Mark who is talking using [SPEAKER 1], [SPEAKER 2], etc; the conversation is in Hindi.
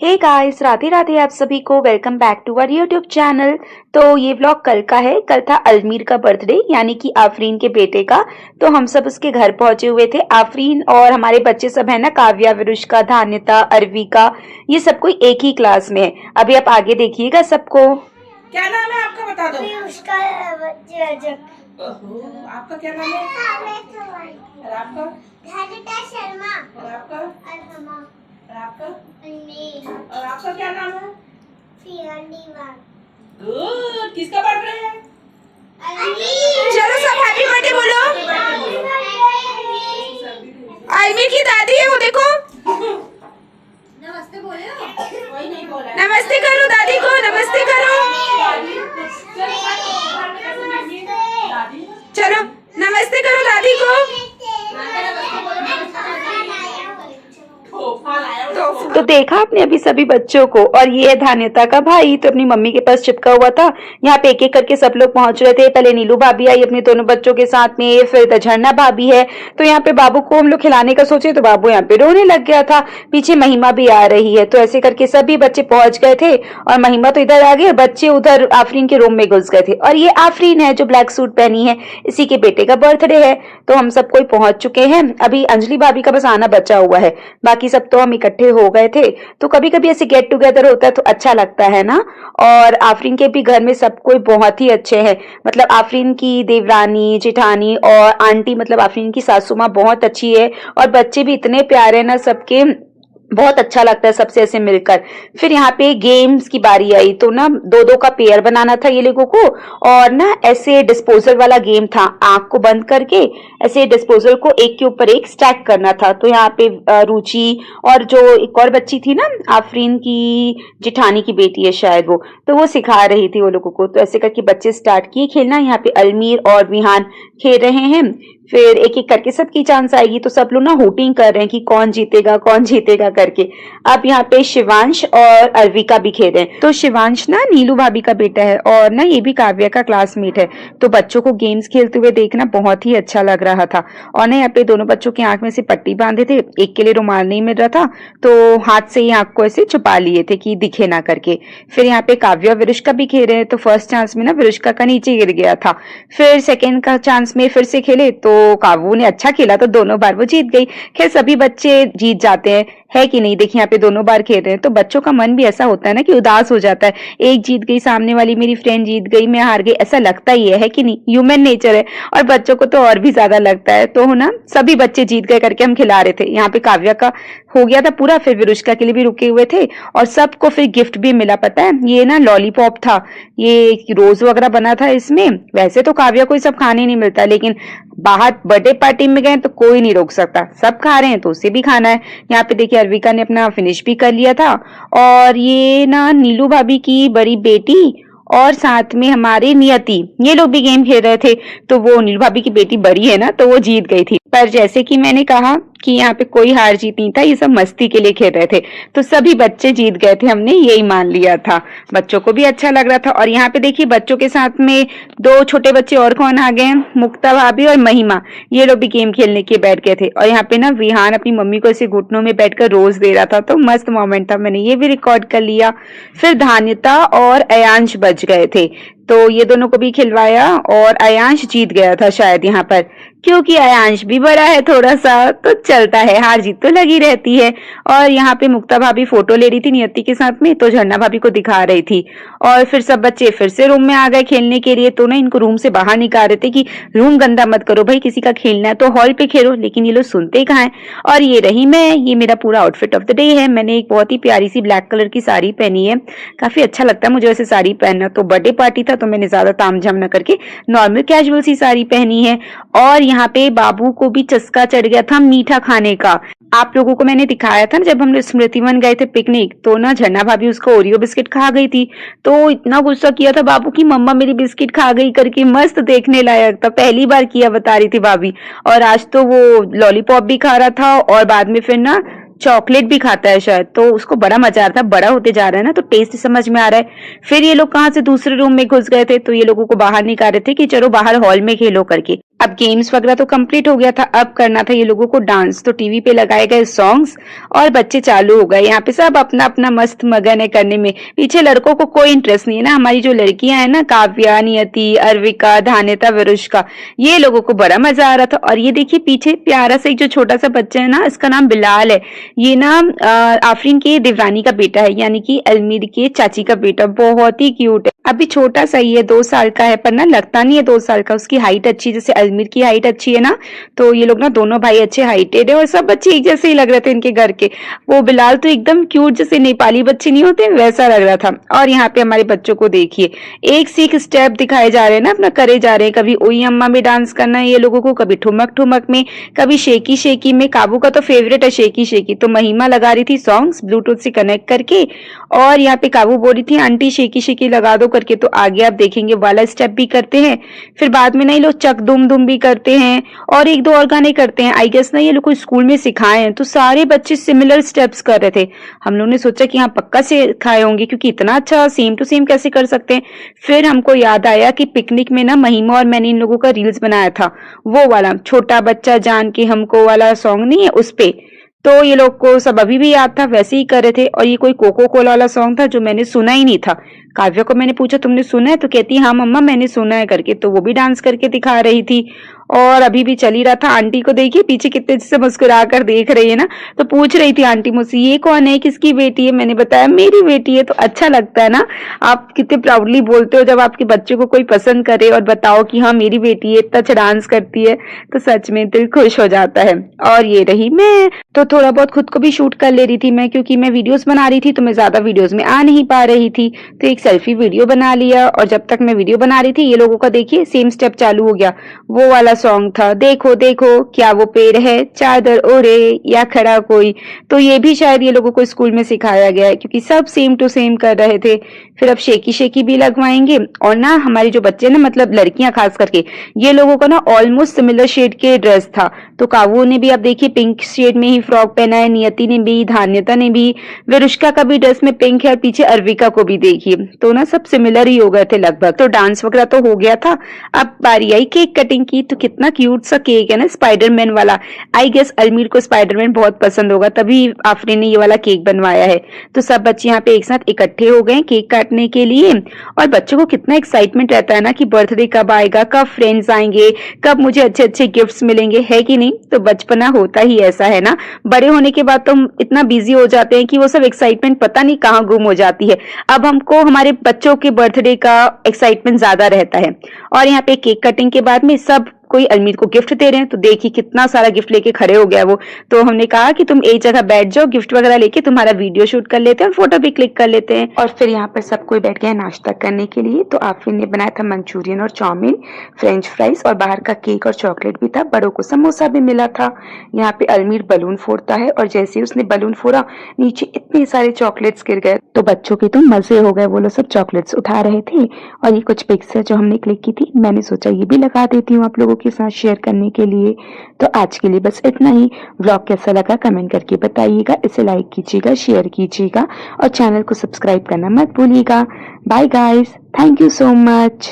[SPEAKER 1] हे गाइस, राधे राधे आप सभी को। Welcome back to our YouTube channel. तो ये व्लॉग कल का है। कल था अलमीर का बर्थडे, यानी कि आफरीन के बेटे का। तो हम सब उसके घर पहुंचे हुए थे। आफरीन और हमारे बच्चे सब है ना, काव्या, विरुष्का, धान्यता, अर्विका, ये सब कोई एक ही क्लास में है। अभी आप आगे देखिएगा सबको।
[SPEAKER 2] क्या नाम है आपका, बता दो। आपका क्या नाम है? और आपका?
[SPEAKER 3] शर्मा।
[SPEAKER 2] और आपका? और आपका? और आपका क्या नाम है? गुड। किसका बर्थडे है?
[SPEAKER 3] चलो सब हैप्पी बर्थडे बोलो। अलमीर की दादी है वो, देखो।
[SPEAKER 2] नमस्ते बोलो। कोई नहीं बोला।
[SPEAKER 3] नमस्ते करो दादी को, नमस्ते करो। चलो नमस्ते करो दादी को।
[SPEAKER 1] तो देखा आपने अभी सभी बच्चों को। और ये है धान्यता का भाई, तो अपनी मम्मी के पास चिपका हुआ था। यहाँ पे एक एक करके सब लोग पहुंच रहे थे। पहले नीलू भाभी आई अपने दोनों बच्चों के साथ में, फिर झरना भाभी है। तो यहाँ पे बाबू को हम लोग खिलाने का सोचे तो बाबू यहाँ पे रोने लग गया था। पीछे महिमा भी आ रही है। तो ऐसे करके सभी बच्चे पहुंच गए थे और महिमा तो इधर आ गई और बच्चे उधर आफरीन के रूम में घुस गए थे। और ये आफरीन है जो ब्लैक सूट पहनी है, इसी के बेटे का बर्थडे है। तो हम सब कोई पहुंच चुके हैं। अभी अंजलि भाभी का बस आना बचा हुआ है, बाकी सब तो हम इकट्ठे हो गए थे। तो कभी कभी ऐसे गेट टुगेदर होता है तो अच्छा लगता है ना। और आफरीन के भी घर में सब कोई बहुत ही अच्छे हैं। मतलब आफरीन की देवरानी, जेठानी और आंटी, मतलब आफरीन की सासू माँ बहुत अच्छी है। और बच्चे भी इतने प्यारे हैं ना सबके, बहुत अच्छा लगता है सबसे ऐसे मिलकर। फिर यहाँ पे गेम्स की बारी आई तो ना दो दो का पेयर बनाना था ये लोगों को। और ना ऐसे डिस्पोजल वाला गेम था, आंख को बंद करके ऐसे डिस्पोजल को एक के ऊपर एक स्टैक करना था। तो यहाँ पे रुचि और जो एक और बच्ची थी ना, आफरीन की जिठानी की बेटी है शायद वो, तो वो सिखा रही थी वो लोगों को। तो ऐसे करके बच्चे स्टार्ट किए खेलना। यहाँ पे अलमीर और विहान खेल रहे हैं। फिर एक एक करके सबकी चांस आएगी तो सब लोग ना होटिंग कर रहे हैं कि कौन जीतेगा करके। अब यहाँ पे शिवांश और अर्विका भी खेल रहे हैं। तो शिवांश ना नीलू भाभी का बेटा है और ना ये भी काव्या का क्लासमेट है। तो बच्चों को गेम्स खेलते हुए देखना बहुत ही अच्छा लग रहा था। और ना यहाँ पे दोनों बच्चों की आंख में से पट्टी बांधे थे, एक के लिए रुमाल नहीं मिल रहा था तो हाथ से ही आंख को ऐसे छुपा लिए थे कि दिखे ना करके। फिर यहाँ पे काव्या विरुष्का भी खेल रहे हैं। तो फर्स्ट चांस में ना विरुष्का का नीचे गिर गया था। फिर सेकेंड का चांस में फिर से खेले तो काव्या ने अच्छा खेला तो दोनों बार वो जीत गई। खैर सभी बच्चे जीत जाते हैं, है कि नहीं। देखिए यहाँ पे दोनों बार खेल रहे हैं तो बच्चों का मन भी ऐसा होता है ना कि उदास हो जाता है। एक जीत गई, सामने वाली मेरी फ्रेंड जीत गई, मैं हार गई, ऐसा लगता ही है कि नहीं। ह्यूमन नेचर है। और बच्चों को तो और भी ज्यादा लगता है। तो ना सभी बच्चे जीत गए करके हम खिला रहे थे। यहाँ पे काव्या का हो गया था पूरा। फिर विरुष्का के लिए भी रुके हुए थे और सबको फिर गिफ्ट भी मिला। पता है ये ना लॉलीपॉप था, ये रोज वगैरह बना था इसमें। वैसे तो काव्या को सब खाने नहीं मिलता, लेकिन बाहर बर्थडे पार्टी में गए तो कोई नहीं रोक सकता, सब खा रहे हैं तो उसे भी खाना है। यहाँ पे देखिए अर्विका ने अपना फिनिश भी कर लिया था। और ये ना नीलू भाभी की बड़ी बेटी और साथ में हमारी नियति, ये लोग भी गेम खेल रहे थे। तो वो नीलू भाभी की बेटी बड़ी है ना, तो वो जीत गई थी। पर जैसे कि मैंने कहा कि यहाँ पे कोई हार जीत नहीं था, ये सब मस्ती के लिए खेल रहे थे। तो सभी बच्चे जीत गए थे, हमने यही मान लिया था। बच्चों को भी अच्छा लग रहा था। और यहाँ पे देखिए बच्चों के साथ में दो छोटे बच्चे और कौन आ गए, मुक्ता भाभी और महिमा, ये लोग भी गेम खेलने के बैठ गए थे। और यहाँ पे ना विहान अपनी मम्मी को ऐसे घुटनों में बैठकर रोज दे रहा था, तो मस्त मोमेंट था, मैंने ये भी रिकॉर्ड कर लिया। फिर धान्यता और अयांश बच गए थे, तो ये दोनों को भी खिलवाया और अयांश जीत गया था शायद यहाँ पर, क्योंकि अयांश भी बड़ा है थोड़ा सा, तो चलता है, हार जीत तो लगी रहती है। और यहाँ पे मुक्ता भाभी फोटो ले रही थी नियति के साथ में, तो झरना भाभी को दिखा रही थी। और फिर सब बच्चे फिर से रूम में आ गए खेलने के लिए। तो ना इनको रूम से बाहर निकाल रहे थे कि रूम गंदा मत करो भाई, किसी का खेलना है तो हॉल पे खेलो, लेकिन ये लोग सुनते ही कहाँ है। और ये रही मैं, ये मेरा पूरा आउटफिट ऑफ द डे है। मैंने एक बहुत ही प्यारी सी ब्लैक कलर की साड़ी पहनी है, काफी अच्छा लगता है मुझे वैसे साड़ी पहनना। तो बर्थडे पार्टी था तो मैंने ज्यादा तामझाम न करके नॉर्मल कैजुअल सी साड़ी पहनी है। और यहाँ पे बाबू को भी चस्का चढ़ गया था मीठा खाने का। आप लोगों को मैंने दिखाया था ना जब हम स्मृति वन गए थे पिकनिक, तो ना झरना भाभी उसका ओरियो बिस्किट खा गई थी। तो इतना गुस्सा किया था बाबू की मम्मा मेरी बिस्किट खा गई करके, मस्त देखने लायक था, पहली बार किया बता रही थी भाभी। और आज तो वो लॉलीपॉप भी खा रहा था और बाद में फिर ना चॉकलेट भी खाता है शायद, तो उसको बड़ा मजा आ रहा था। बड़ा होते जा रहा है ना तो टेस्ट समझ में आ रहा है। फिर ये लोग कहाँ से दूसरे रूम में घुस गए थे, तो ये लोगों को बाहर निकाल रहे थे कि चलो बाहर हॉल में खेलो करके। अब गेम्स वगैरह तो कंप्लीट हो गया था, अब करना था ये लोगों को डांस। तो टीवी पे लगाए गए सॉन्ग्स और बच्चे चालू हो गए। यहाँ पे सब अपना अपना मस्त मगन है करने में। पीछे लड़कों को कोई इंटरेस्ट नहीं है ना। हमारी जो लड़कियां हैं ना, काव्या, नियति, अर्विका, धान्यता, विरुष्का, ये लोगों को बड़ा मजा आ रहा था। और ये देखिए पीछे प्यारा सा एक जो छोटा सा बच्चा है ना, इसका नाम बिलाल है। ये ना आफरीन के देवरानी का बेटा है, यानी कि अलमीर के चाची का बेटा। बहुत ही क्यूट है, अभी छोटा सा ही है, 2 साल का है, पर ना लगता नहीं है 2 साल का। उसकी हाइट अच्छी, जैसे अलमीर की हाइट अच्छी है ना, तो ये लोग ना दोनों भाई अच्छे हाइटेड है और सब बच्चे एक जैसे ही लग रहे थे इनके घर के। वो बिलाल तो एकदम क्यूट, जैसे नेपाली बच्चे नहीं होते वैसा लग रहा था। और यहाँ पे हमारे बच्चों को देखिए, एक से एक स्टेप दिखाए जा रहे हैं ना, अपना करे जा रहे हैं। कभी ओई अम्मा में डांस करना है ये लोगों को, कभी ठुमक ठुमक में, कभी शेकी शेकी में। काबू का तो फेवरेट है शेकी शेकी, तो महिमा लगा रही थी सॉन्ग्स ब्लूटूथ से कनेक्ट करके, और यहाँ पे काबू बोल रही थी आंटी शेकी शेकी लगा दो करके। तो आगे आप देखेंगे वाला स्टेप भी करते हैं, फिर बाद में ना ये लोग चक दुम दुम भी करते हैं, और 1-2 और गाने करते हैं। आई गेस ना ये लोग को स्कूल में सिखाए हैं, तो सारे बच्चे सिमिलर स्टेप्स कर रहे थे। हम लोग ने सोचा कि हाँ पक्का सिखाए होंगे, क्योंकि इतना अच्छा सेम टू सेम कैसे कर सकते हैं। फिर हमको याद आया कि पिकनिक में ना महिमा और मैंने इन लोगों का रील्स बनाया था, वो वाला छोटा बच्चा जान के हमको वाला सॉन्ग नहीं है उस पे। तो ये लोग को सब अभी भी याद था, वैसे ही कर रहे थे। और ये कोई कोको कोला वाला सॉन्ग था जो मैंने सुना ही नहीं था। काव्या को मैंने पूछा तुमने सुना है, तो कहती हाँ मम्मा मैंने सुना है करके। तो वो भी डांस करके दिखा रही थी, और अभी भी चल ही रहा था। आंटी को देखिए पीछे कितने से मुस्कुरा कर देख रही है ना, तो पूछ रही थी आंटी मुझसे ये कौन है, किसकी बेटी है। मैंने बताया मेरी बेटी है। तो अच्छा लगता है ना, आप कितने प्राउडली बोलते हो जब आपके बच्चे को कोई पसंद करे और बताओ कि हाँ मेरी बेटी है, इतना अच्छा डांस करती है, तो सच में दिल खुश हो जाता है। और ये रही मैं, तो थोड़ा बहुत खुद को भी शूट कर ले रही थी मैं, क्योंकि मैं वीडियोस बना रही थी तो मैं ज्यादा वीडियोस में आ नहीं पा रही थी। तो एक सेल्फी वीडियो बना लिया, और जब तक मैं वीडियो बना रही थी ये लोगों का देखिए सेम स्टेप चालू हो गया। वो वाला सॉन्ग था, देखो देखो क्या वो पेड़ है, चादर ओढ़े या खड़ा कोई। तो ये भी शायद ये लोगों को स्कूल में सिखाया गया है, क्योंकि सब सेम टू सेम कर रहे थे। फिर अब शेकी शेकी भी लगवाएंगे। और ना हमारे जो बच्चे ना, मतलब लड़कियां खास करके, ये लोगों का ना ऑलमोस्ट सिमिलर शेड के ड्रेस था। तो कावू ने भी आप देखिए पिंक शेड में ही फ्रॉक पहना है, नियति ने भी, धान्यता ने भी, विरुष्का का भी ड्रेस में पिंक है, और पीछे अर्विका को भी देखिए। तो ना सब सिमिलर ही हो गए थे लगभग। तो डांस वगैरह तो हो गया था, अब बारी आई केक कटिंग की। तो कितना क्यूट सा केक है ना, स्पाइडरमैन वाला। आई गेस अलमीर को स्पाइडरमैन बहुत पसंद होगा, तभी आफरीन ने ये वाला केक बनवाया है। तो सब बच्चे यहाँ पे एक साथ इकट्ठे हो गए केक काटने के लिए। और बच्चों को कितना एक्साइटमेंट रहता है ना कि बर्थडे कब आएगा, कब फ्रेंड्स आएंगे, कब मुझे अच्छे अच्छे गिफ्ट्स मिलेंगे, है कि नहीं। तो बचपना होता ही ऐसा है ना, बड़े होने के बाद तो हम इतना बिजी हो जाते हैं कि वो सब एक्साइटमेंट पता नहीं कहाँ गुम हो जाती है। अब हमको हमारे बच्चों के बर्थडे का एक्साइटमेंट ज्यादा रहता है। और यहाँ पे केक कटिंग के बाद में सब कोई अलमीर को गिफ्ट दे रहे हैं। तो देखिए कितना सारा गिफ्ट लेके खड़े हो गया वो। तो हमने कहा कि तुम एक जगह बैठ जाओ, गिफ्ट वगैरह लेके तुम्हारा वीडियो शूट कर लेते हैं और फोटो भी क्लिक कर लेते हैं। और फिर यहाँ पर सब कोई बैठ गया नाश्ता करने के लिए। तो आफरीन ने बनाया था मंचूरियन और चाउमीन, फ्रेंच फ्राइज, और बाहर का केक और चॉकलेट भी था। बड़ों को समोसा भी मिला था। यहाँ पे अलमीर बलून फोड़ता है, और जैसे ही उसने बलून फोड़ा नीचे इतने सारे चॉकलेट्स गिर गए। तो बच्चों के तो मजे हो गए, वो लोग सब चॉकलेट्स उठा रहे थे। और ये कुछ पिक्स है जो हमने क्लिक की थी, मैंने सोचा ये भी लगा देती हूँ आप लोगों के साथ शेयर करने के लिए। तो आज के लिए बस इतना ही। व्लॉग कैसा लगा कमेंट करके बताइएगा, इसे लाइक कीजिएगा, शेयर कीजिएगा, और चैनल को सब्सक्राइब करना मत भूलिएगा। Bye guys, thank you so much.